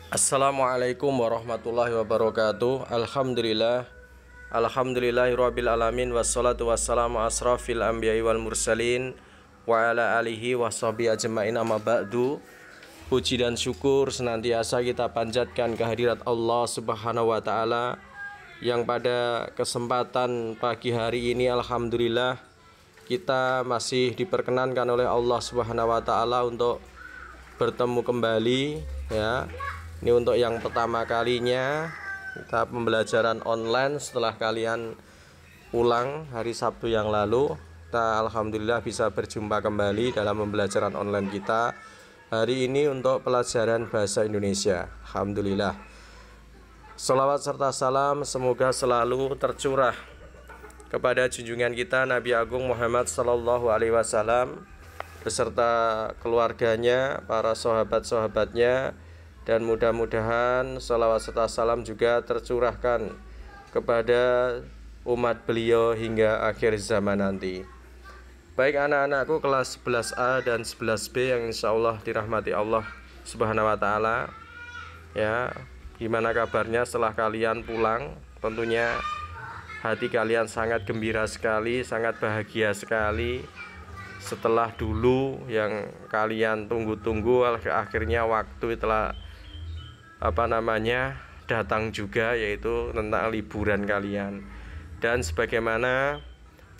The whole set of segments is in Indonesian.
Assalamualaikum warahmatullahi wabarakatuh. Alhamdulillahirabbil alamin wassalatu wassalamu asrafil anbiya'i wal mursalin wa ala alihi washabihi ajmain, amma ba'du. Puji dan syukur senantiasa kita panjatkan kehadirat Allah Subhanahu wa taala yang pada kesempatan pagi hari ini alhamdulillah kita masih diperkenankan oleh Allah Subhanahu wa taala untuk bertemu kembali, ya. Ini untuk yang pertama kalinya kita pembelajaran online setelah kalian pulang hari Sabtu yang lalu. Kita alhamdulillah bisa berjumpa kembali dalam pembelajaran online kita hari ini untuk pelajaran bahasa Indonesia. Alhamdulillah. Sholawat serta salam semoga selalu tercurah kepada junjungan kita Nabi Agung Muhammad Sallallahu Alaihi Wasallam beserta keluarganya, para sahabat-sahabatnya, dan mudah-mudahan sholawat serta salam juga tercurahkan kepada umat beliau hingga akhir zaman nanti. Baik anak-anakku kelas 11A dan 11B yang insya Allah dirahmati Allah Subhanahu wa ta'ala, ya, gimana kabarnya setelah kalian pulang? Tentunya hati kalian sangat gembira sekali, sangat bahagia sekali. Setelah dulu yang kalian tunggu-tunggu, akhirnya waktu telah datang juga, yaitu tentang liburan kalian. Dan sebagaimana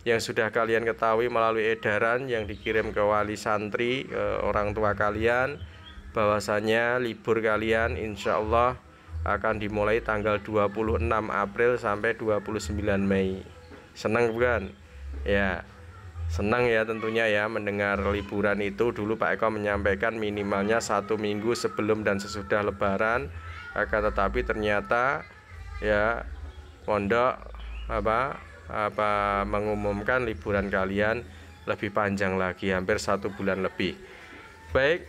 yang sudah kalian ketahui melalui edaran yang dikirim ke wali santri, ke orang tua kalian, bahwasanya libur kalian insya Allah akan dimulai tanggal 26 April sampai 29 Mei. Senang bukan? Ya, senang ya tentunya ya mendengar liburan itu. Dulu Pak Eko menyampaikan minimalnya 1 minggu sebelum dan sesudah Lebaran, akan tetapi ternyata ya pondok mengumumkan liburan kalian lebih panjang lagi, hampir 1 bulan lebih. Baik,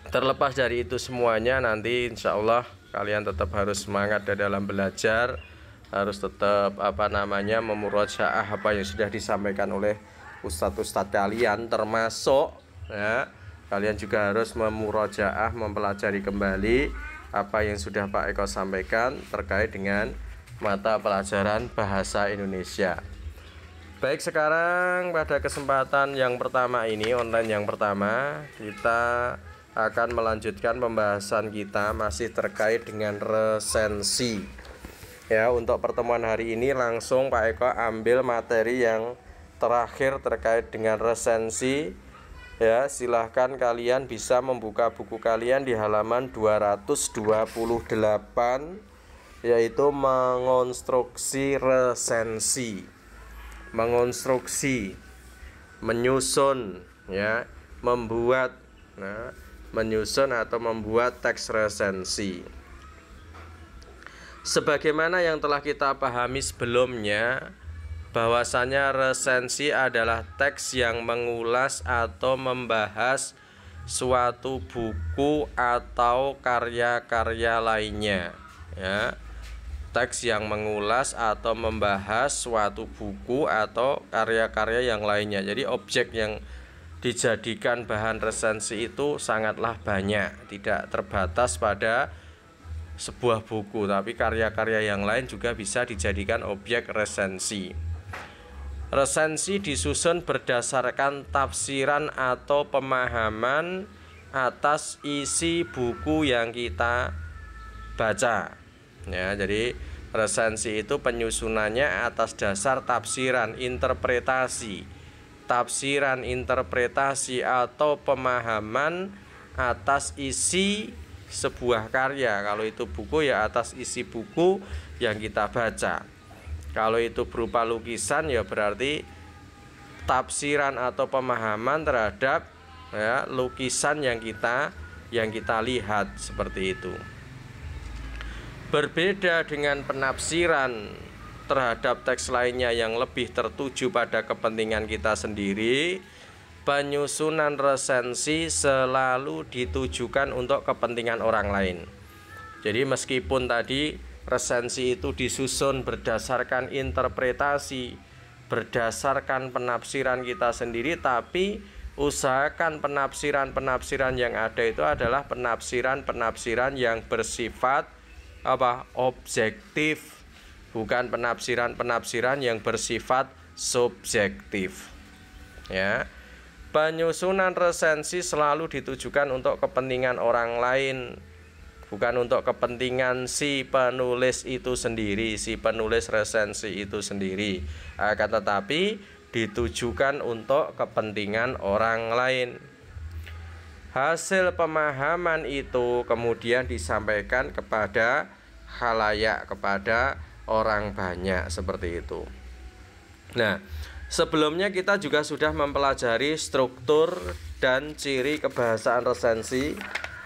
terlepas dari itu semuanya, nanti insya Allah kalian tetap harus semangat dalam belajar, harus tetap memurojaah apa yang sudah disampaikan oleh ustadz-ustadz kalian, termasuk ya, kalian juga harus memurojaah, mempelajari kembali apa yang sudah Pak Eko sampaikan terkait dengan mata pelajaran bahasa Indonesia. Baik, sekarang pada kesempatan yang pertama ini, online yang pertama, kita akan melanjutkan pembahasan kita masih terkait dengan resensi. Ya, untuk pertemuan hari ini langsung Pak Eko ambil materi yang terakhir terkait dengan resensi. Ya, silahkan kalian bisa membuka buku kalian di halaman 228, yaitu mengonstruksi resensi. Mengonstruksi, menyusun, ya, membuat, menyusun atau membuat teks resensi. Sebagaimana yang telah kita pahami sebelumnya, bahwasanya resensi adalah teks yang mengulas atau membahas suatu buku atau karya-karya lainnya, ya. Teks yang mengulas atau membahas suatu buku atau karya-karya yang lainnya. Jadi objek yang dijadikan bahan resensi itu sangatlah banyak, tidak terbatas pada sebuah buku, tapi karya-karya yang lain juga bisa dijadikan objek resensi. Resensi disusun berdasarkan tafsiran atau pemahaman atas isi buku yang kita baca. Ya, jadi resensi itu penyusunannya atas dasar tafsiran, interpretasi, atau pemahaman atas isi sebuah karya. Kalau itu buku, ya atas isi buku yang kita baca. Kalau itu berupa lukisan, ya berarti tafsiran atau pemahaman terhadap, ya, lukisan yang kita lihat, seperti itu. Berbeda dengan penafsiran terhadap teks lainnya yang lebih tertuju pada kepentingan kita sendiri, penyusunan resensi selalu ditujukan untuk kepentingan orang lain. Jadi meskipun tadi resensi itu disusun berdasarkan interpretasi, berdasarkan penafsiran kita sendiri, tapi usahakan penafsiran-penafsiran yang ada itu adalah penafsiran-penafsiran yang bersifat objektif, bukan penafsiran-penafsiran yang bersifat subjektif. Ya. Penyusunan resensi selalu ditujukan untuk kepentingan orang lain, bukan untuk kepentingan si penulis itu sendiri, si penulis resensi itu sendiri. Akan tetapi ditujukan untuk kepentingan orang lain. Hasil pemahaman itu kemudian disampaikan kepada khalayak, kepada orang banyak, seperti itu. Nah, sebelumnya kita juga sudah mempelajari struktur dan ciri kebahasaan resensi.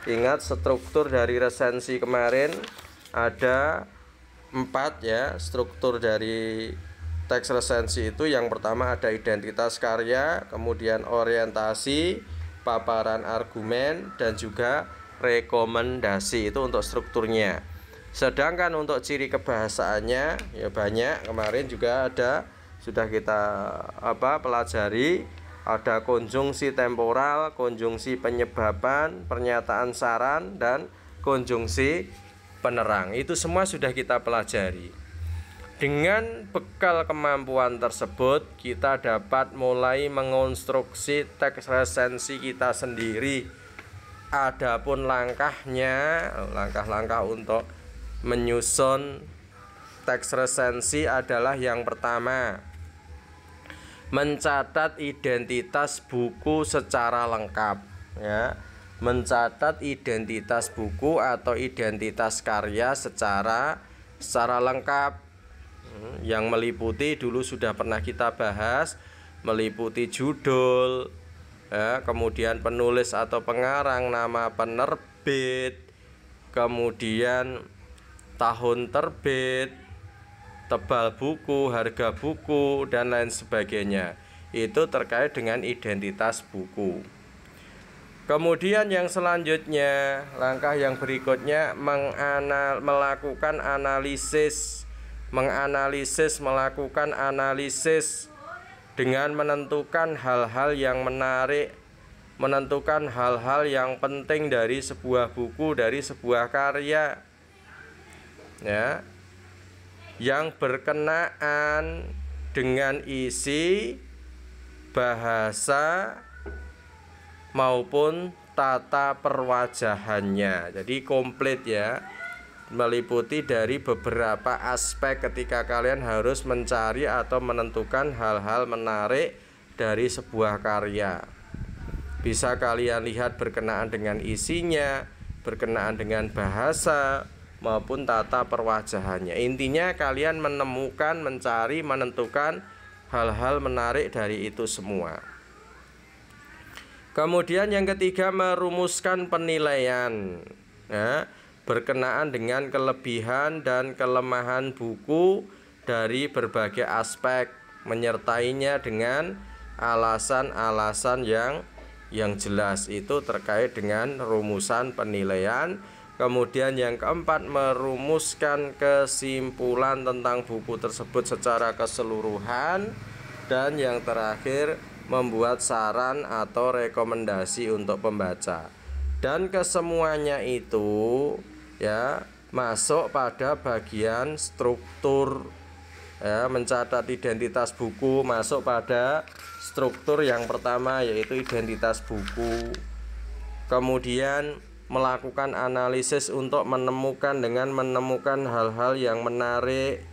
Ingat, struktur dari resensi kemarin ada 4 ya. Struktur dari teks resensi itu yang pertama ada identitas karya, kemudian orientasi, paparan argumen, dan juga rekomendasi. Itu untuk strukturnya. Sedangkan untuk ciri kebahasaannya ya banyak. Kemarin juga ada, sudah kita pelajari. Ada konjungsi temporal, konjungsi penyebaban, pernyataan saran, dan konjungsi penerang. Itu semua sudah kita pelajari. Dengan bekal kemampuan tersebut, kita dapat mulai mengonstruksi teks resensi kita sendiri. Adapun langkahnya, langkah-langkah untuk menyusun teks resensi adalah yang pertama, mencatat identitas buku secara lengkap ya. Mencatat identitas buku atau identitas karya secara lengkap, yang meliputi, dulu sudah pernah kita bahas, meliputi judul ya, kemudian penulis atau pengarang, nama penerbit, kemudian tahun terbit, tebal buku, harga buku, dan lain sebagainya. Itu terkait dengan identitas buku. Kemudian yang selanjutnya, langkah yang berikutnya melakukan analisis. Melakukan analisis dengan menentukan hal-hal yang menarik, menentukan hal-hal yang penting dari sebuah buku, dari sebuah karya ya, yang berkenaan dengan isi, bahasa, maupun tata perwajahannya. Jadi komplit ya, meliputi dari beberapa aspek ketika kalian harus mencari atau menentukan hal-hal menarik dari sebuah karya. Bisa kalian lihat berkenaan dengan isinya, berkenaan dengan bahasa, maupun tata perwajahannya. Intinya kalian menemukan, mencari, menentukan hal-hal menarik dari itu semua. Kemudian yang ketiga, merumuskan penilaian ya, berkenaan dengan kelebihan dan kelemahan buku dari berbagai aspek, menyertainya dengan alasan-alasan yang jelas. Itu terkait dengan rumusan penilaian. Kemudian yang keempat, merumuskan kesimpulan tentang buku tersebut secara keseluruhan. Dan yang terakhir, membuat saran atau rekomendasi untuk pembaca. Dan kesemuanya itu ya masuk pada bagian struktur ya. Mencatat identitas buku masuk pada struktur yang pertama, yaitu identitas buku. Kemudian melakukan analisis untuk menemukan hal-hal yang menarik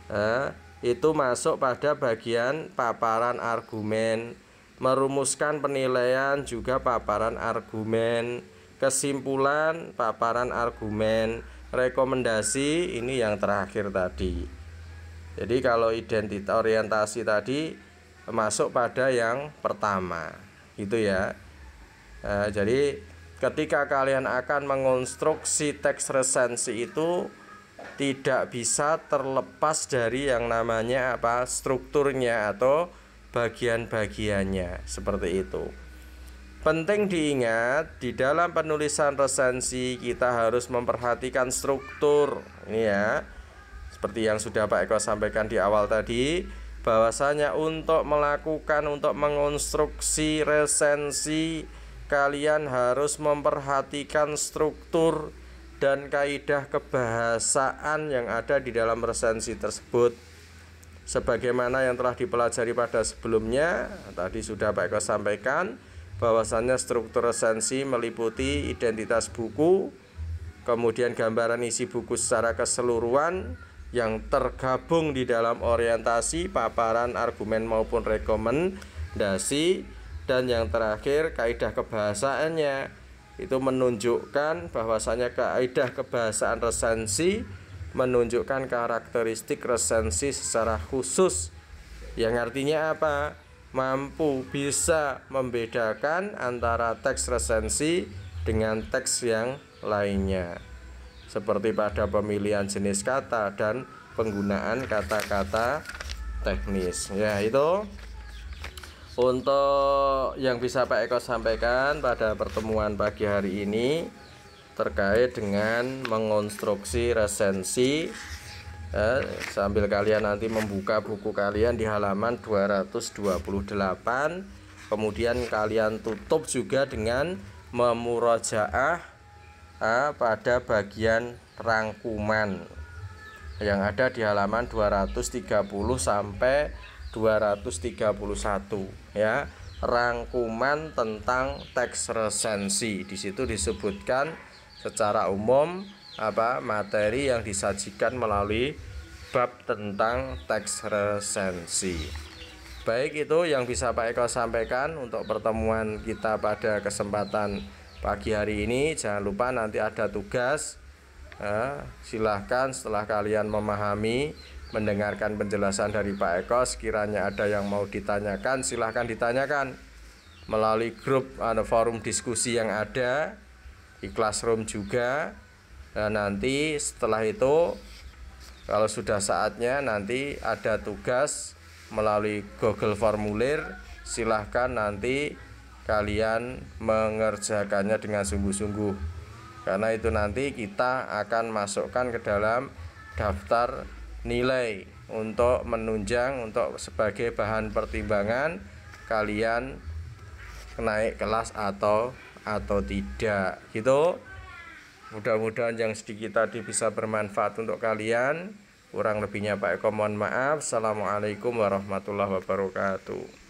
ya, itu masuk pada bagian paparan argumen. Merumuskan penilaian juga paparan argumen. Kesimpulan paparan argumen. Rekomendasi ini yang terakhir tadi. Jadi kalau identitas orientasi tadi masuk pada yang pertama gitu ya. Jadi ketika kalian akan mengonstruksi teks resensi itu tidak bisa terlepas dari yang namanya strukturnya atau bagian-bagiannya, seperti itu. Penting diingat, di dalam penulisan resensi kita harus memperhatikan struktur ini ya. Seperti yang sudah Pak Eko sampaikan di awal tadi, bahwasanya untuk mengonstruksi resensi kalian harus memperhatikan struktur dan kaidah kebahasaan yang ada di dalam resensi tersebut. Sebagaimana yang telah dipelajari pada sebelumnya, tadi sudah Pak Eko sampaikan bahwasanya struktur resensi meliputi identitas buku, kemudian gambaran isi buku secara keseluruhan yang tergabung di dalam orientasi, paparan, argumen maupun rekomendasi, dan yang terakhir kaidah kebahasaannya. Itu menunjukkan bahwasanya kaidah kebahasaan resensi menunjukkan karakteristik resensi secara khusus, yang artinya apa? Mampu bisa membedakan antara teks resensi dengan teks yang lainnya, seperti pada pemilihan jenis kata dan penggunaan kata-kata teknis. Ya, itu untuk yang bisa Pak Eko sampaikan pada pertemuan pagi hari ini terkait dengan mengonstruksi resensi. Sambil kalian nanti membuka buku kalian di halaman 228, kemudian kalian tutup juga dengan memurojaah pada bagian rangkuman yang ada di halaman 230 sampai 231, ya, rangkuman tentang teks resensi. Di situ disebutkan secara umum materi yang disajikan melalui bab tentang teks resensi. Baik, itu yang bisa Pak Eko sampaikan untuk pertemuan kita pada kesempatan pagi hari ini. Jangan lupa nanti ada tugas. Silahkan setelah kalian memahami, mendengarkan penjelasan dari Pak Eko, sekiranya ada yang mau ditanyakan, silahkan ditanyakan melalui grup forum diskusi yang ada di Classroom juga. Nanti setelah itu, kalau sudah saatnya, nanti ada tugas melalui Google Formulir. Silahkan nanti kalian mengerjakannya dengan sungguh-sungguh, karena itu nanti kita akan masukkan ke dalam daftar nilai untuk menunjang, untuk sebagai bahan pertimbangan kalian naik kelas atau tidak, gitu. Mudah-mudahan yang sedikit tadi bisa bermanfaat untuk kalian. Kurang lebihnya Pak Eko mohon maaf. Assalamualaikum warahmatullahi wabarakatuh.